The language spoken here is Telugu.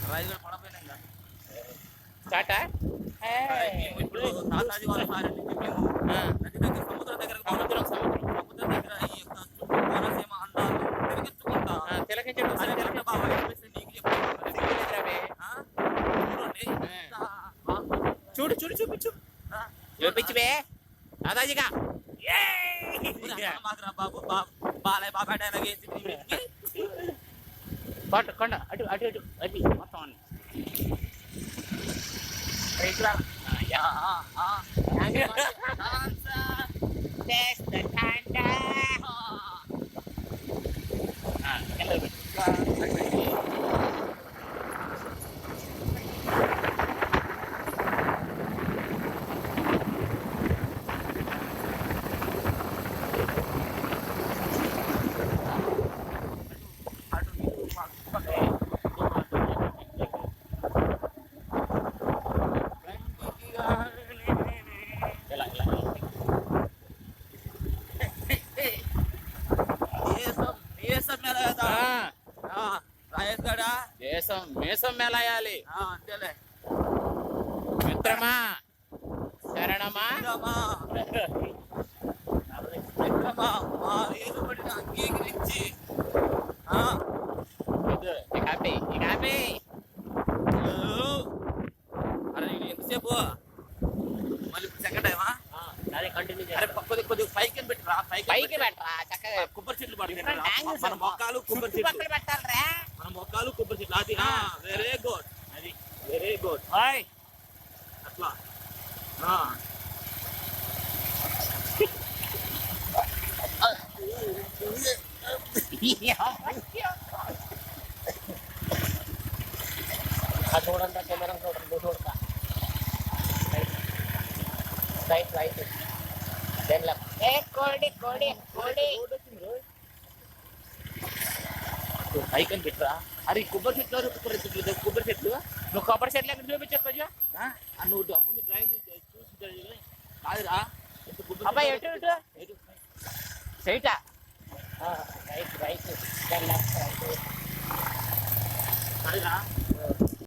రైలు కూడా పడపోయినాం కదా. స్టార్టా మేము ఇప్పుడు తాతాజీ వాళ్ళ సారి నుంచి మేము నది దగ్గర సముద్రం దగ్గరకు సముద్రం దగ్గర ఈ యొక్క చుట్టూ కోనసీమ అందాలు తిరిగించుకుంటా తిలకించండి అదే అంటే బాబా చెప్పేసి నీకు చెప్తాను. చూడు చూడు చూపించు చూపించువే దాదాజీగా మాత్రం బాబు బాలయ్య బాబా డైలాగ్ వేసి కొండ అటు అటు అటు అది మొత్తం అన్ని దేశం మేసం మేళాయాలి అంతేలే మిత్రమా శరణమా మిత్రమా మా వేలుబడిని అంగీకరించి హ్యాపీ హ్యాపీ అరే నేను ఎంతసేపు మళ్ళీ సెకండ్ టైమా కంటిన్యూ అరే కొద్దిగా పైకి పెట్టరా పైకి పెట్టరా చక్కగా కొబ్బరి చెట్లు పడుతుంది మన మొక్కలు కొబ్బరి చెట్లు పెట్టాలరా మన మొక్కలు కొబ్బరి చెట్లు అది వెరీ గుడ్ అది వెరీ గుడ్ హాయ్ అట్లా చూడంతా కెమెరా చూడతా రైట్ రైట్ కోడి కోడి కోడి పైకి అని పెట్టరా అరే కొబ్బరి చెట్లు కొబ్బరి చెట్లు నువ్వు కొబ్బరి చెట్లు ఎక్కడ చూపించు కొంచెం నువ్వు ముందు డ్రాయింగ్ చూసి కాదురా అబ్బాయి ఎటు ఎటు సైటా రైట్ రైట్ కాదురా